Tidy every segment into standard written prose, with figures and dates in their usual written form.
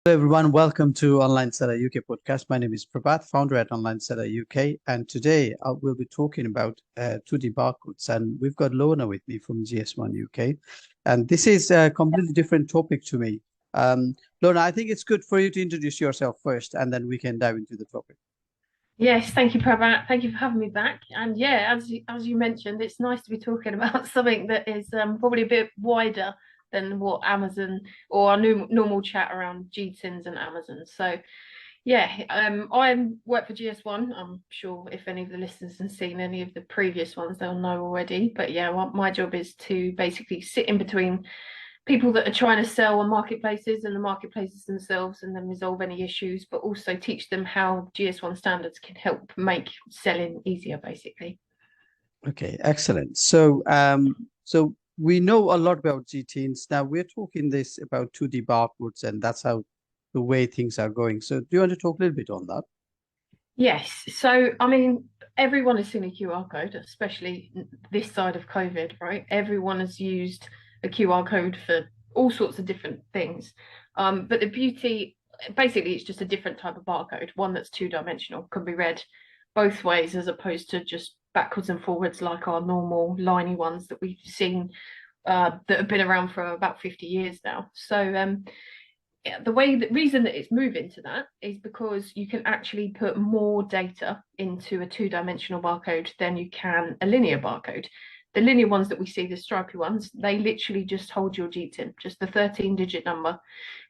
Hello everyone, welcome to Online Seller UK podcast. My name is Prabhat, founder at Online Seller UK, and today we'll be talking about 2D barcodes. And we've got Lorna with me from GS1UK, and this is a completely different topic to me. Lorna, I think it's good for you to introduce yourself first, and then we can dive into the topic. Yes, thank you, Prabhat. Thank you for having me back. And yeah, as you mentioned, it's nice to be talking about something that is probably a bit wider than what Amazon or our normal chat around GTINs and Amazon. So yeah, I work for GS1. I'm sure if any of the listeners have seen any of the previous ones, they'll know already. But yeah, my job is to basically sit in between people that are trying to sell on marketplaces and the marketplaces themselves, and then resolve any issues, but also teach them how GS1 standards can help make selling easier, basically. Okay, excellent. So we know a lot about GTINs. Now we're talking this about 2D barcodes, and that's how the way things are going. So do you want to talk a little bit on that? Yes. So, I mean, everyone has seen a QR code, especially this side of COVID, right? Everyone has used a QR code for all sorts of different things. But the beauty, basically, it's just a different type of barcode, one that's two-dimensional, can be read both ways as opposed to just backwards and forwards like our normal liney ones that we've seen that have been around for about 50 years now. So, the reason that it's moving to that is because you can actually put more data into a two-dimensional barcode than you can a linear barcode. The linear ones that we see, the stripy ones, they literally just hold your GTIN, just the 13-digit number.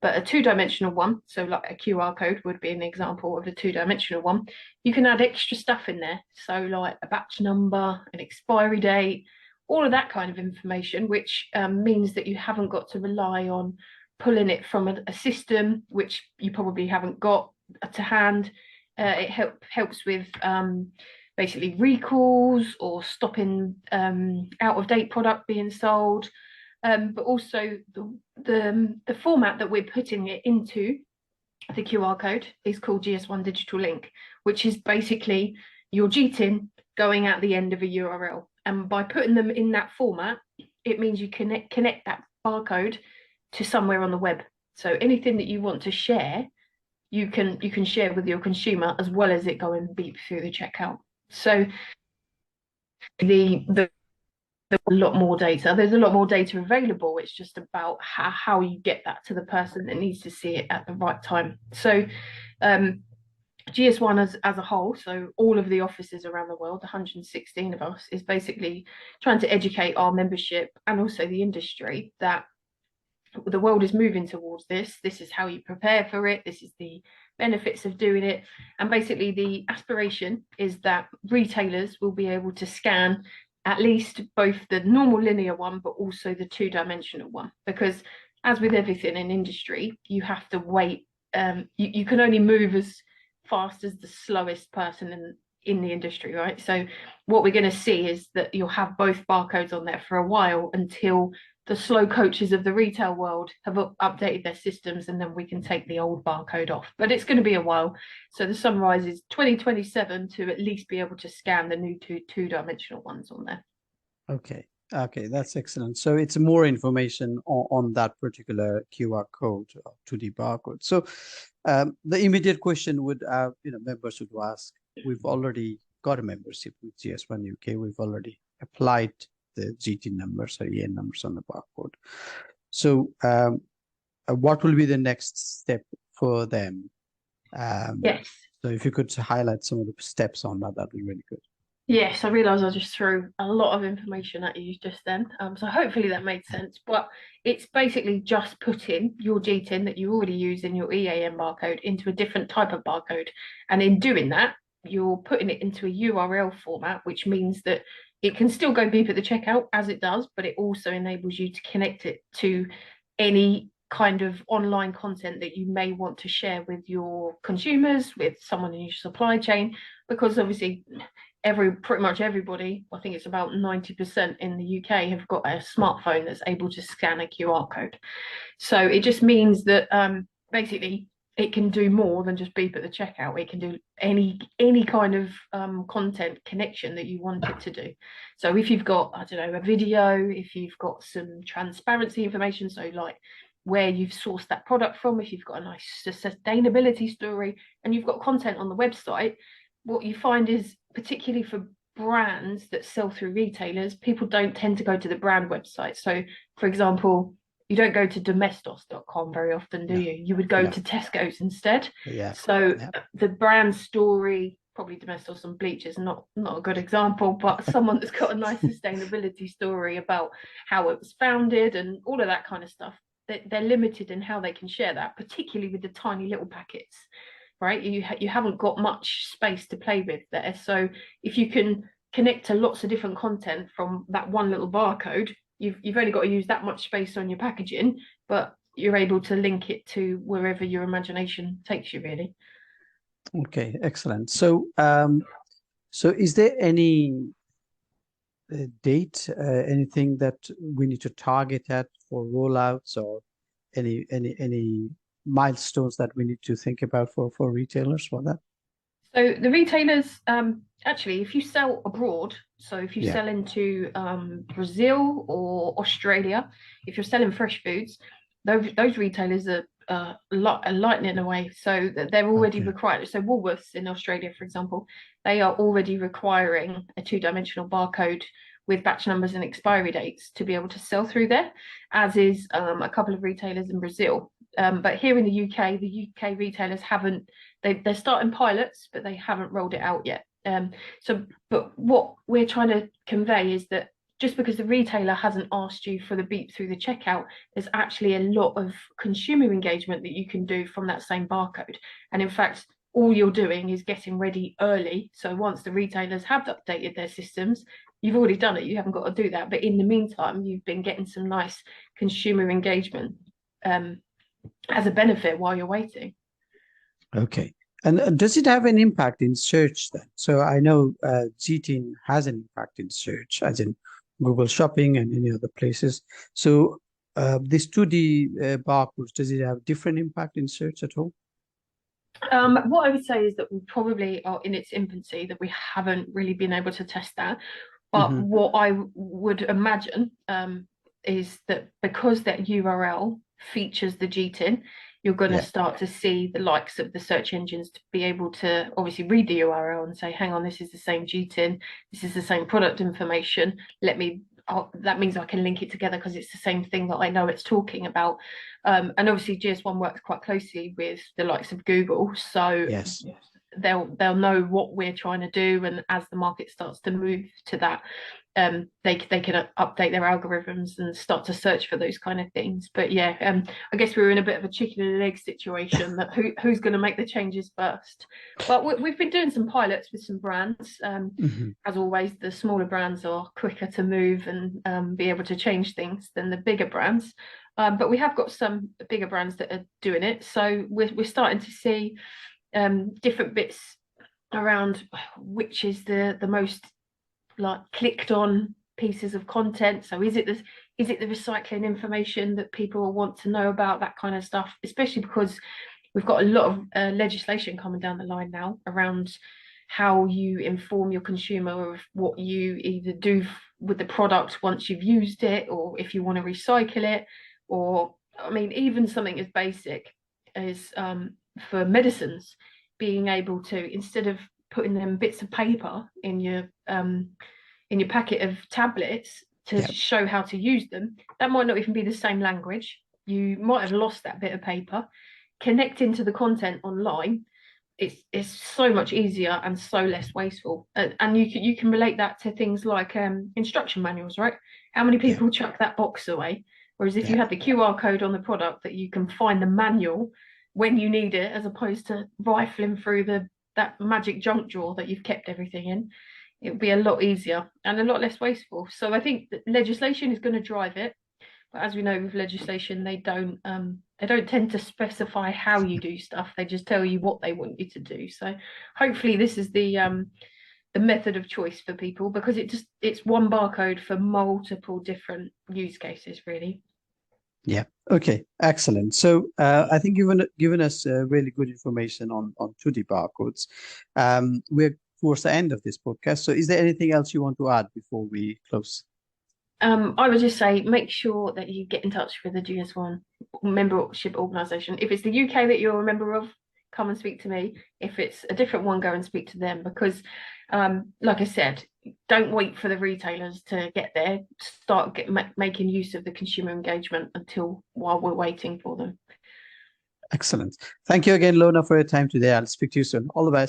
But a two-dimensional one, so like a QR code would be an example of a two-dimensional one, you can add extra stuff in there. So like a batch number, an expiry date, all of that kind of information, which means that you haven't got to rely on pulling it from a system which you probably haven't got to hand. It helps with basically recalls or stopping out of date product being sold, but also the format that we're putting it into, the QR code, is called GS1 Digital Link, which is basically your GTIN going at the end of a URL. And by putting them in that format, it means you connect that barcode to somewhere on the web. So anything that you want to share, you can share with your consumer, as well as it going beep through the checkout. So the a lot more data. There's a lot more data available. It's just about how you get that to the person that needs to see it at the right time. So GS1 as a whole, so all of the offices around the world, 116 of us, is basically trying to educate our membership and also the industry that the world is moving towards this. This is how you prepare for it. This is the benefits of doing it. And basically the aspiration is that retailers will be able to scan at least both the normal linear one, but also the two-dimensional one. Because as with everything in industry, you have to wait. You can only move as fast as the slowest person in the industry, right? So what we're going to see is that you'll have both barcodes on there for a while until the slow coaches of the retail world have updated their systems, and then we can take the old barcode off. But it's going to be a while. So the sunrise is 2027 to at least be able to scan the new two-dimensional ones on there. Okay, that's excellent. So it's more information on that particular QR code, 2D barcode. So the immediate question would, members would ask, we've already got a membership with GS1UK. We've already applied the GT numbers or EN numbers on the barcode. So what will be the next step for them? Yes. So if you could highlight some of the steps on that, that'd be really good. Yes, I realise I just threw a lot of information at you just then. So hopefully that made sense. But it's basically just putting your GTIN that you already use in your EAN barcode into a different type of barcode. And in doing that, you're putting it into a URL format, which means that it can still go beep at the checkout as it does, but it also enables you to connect it to any kind of online content that you may want to share with your consumers, with someone in your supply chain, because obviously pretty much everybody, I think it's about 90% in the UK, have got a smartphone that's able to scan a QR code. So it just means that basically it can do more than just beep at the checkout. It can do any kind of content connection that you want it to do. So if you've got, I don't know, a video, if you've got some transparency information, so like where you've sourced that product from, if you've got a nice sustainability story, and you've got content on the website, what you find is, particularly for brands that sell through retailers, people don't tend to go to the brand website. So, for example, you don't go to domestos.com very often, do you? You would go to Tesco's instead. Yeah. So the brand story, probably Domestos and Bleach is not a good example, but someone that's got a nice sustainability story about how it was founded and all of that kind of stuff. They're limited in how they can share that, particularly with the tiny little packets, right? You haven't got much space to play with there. So if you can connect to lots of different content from that one little barcode, you've only got to use that much space on your packaging, but you're able to link it to wherever your imagination takes you, really. Okay, excellent. So, so is there any date, anything that we need to target at for rollouts, or any milestones that we need to think about for retailers for that? So the retailers, actually, if you sell abroad, so if you Yeah. sell into Brazil or Australia, if you're selling fresh foods, those retailers are lightning away. So they're already required. So Woolworths in Australia, for example, they are already requiring a two-dimensional barcode with batch numbers and expiry dates to be able to sell through there, as is a couple of retailers in Brazil. But here in the UK retailers haven't. They're starting pilots, but they haven't rolled it out yet. But what we're trying to convey is that just because the retailer hasn't asked you for the beep through the checkout, there's actually a lot of consumer engagement that you can do from that same barcode. And in fact, all you're doing is getting ready early. So once the retailers have updated their systems, you've already done it. You haven't got to do that. But in the meantime, you've been getting some nice consumer engagement as a benefit while you're waiting. Okay. And does it have an impact in search then? So I know GTIN has an impact in search, as in Google Shopping and any other places. So this 2D barcodes, does it have different impact in search at all? What I would say is that we probably are in its infancy, that we haven't really been able to test that. But what I would imagine is that because that URL features the GTIN, you're going to start to see the likes of the search engines to be able to obviously read the URL and say, hang on, this is the same GTIN, this is the same product information. That means I can link it together because it's the same thing that I know it's talking about. And obviously GS1 works quite closely with the likes of Google. So they'll know what we're trying to do, and as the market starts to move to that, they can update their algorithms and start to search for those kind of things. But yeah, I guess we're in a bit of a chicken and egg situation, that who's going to make the changes first. But we've been doing some pilots with some brands. As always, the smaller brands are quicker to move and be able to change things than the bigger brands. But we have got some bigger brands that are doing it, so we're starting to see different bits around which is the most like clicked on pieces of content. So is it the recycling information that people want to know about, that kind of stuff, especially because we've got a lot of legislation coming down the line now around how you inform your consumer of what you either do with the product once you've used it, or if you want to recycle it, or I mean even something as basic as for medicines, being able to, instead of putting them bits of paper in your packet of tablets to show how to use them, that might not even be the same language. You might have lost that bit of paper. Connecting to the content online, it's so much easier and so less wasteful. And you can relate that to things like instruction manuals, right? How many people chuck that box away? Whereas if you had the QR code on the product, that you can find the manual when you need it, as opposed to rifling through that magic junk drawer that you've kept everything in, it would be a lot easier and a lot less wasteful. So I think that legislation is going to drive it. But as we know with legislation, they don't tend to specify how you do stuff. They just tell you what they want you to do. So hopefully this is the method of choice for people, because it's one barcode for multiple different use cases, really. Yeah. Okay. Excellent. So I think you've given us really good information on 2D barcodes. We're towards the end of this podcast. So is there anything else you want to add before we close? I would just say make sure that you get in touch with the GS1 membership organisation. If it's the UK that you're a member of, come and speak to me. If it's a different one, go and speak to them because, like I said, don't wait for the retailers to get there. Start making use of the consumer engagement while we're waiting for them. Excellent. Thank you again, Lorna, for your time today. I'll speak to you soon. All the best.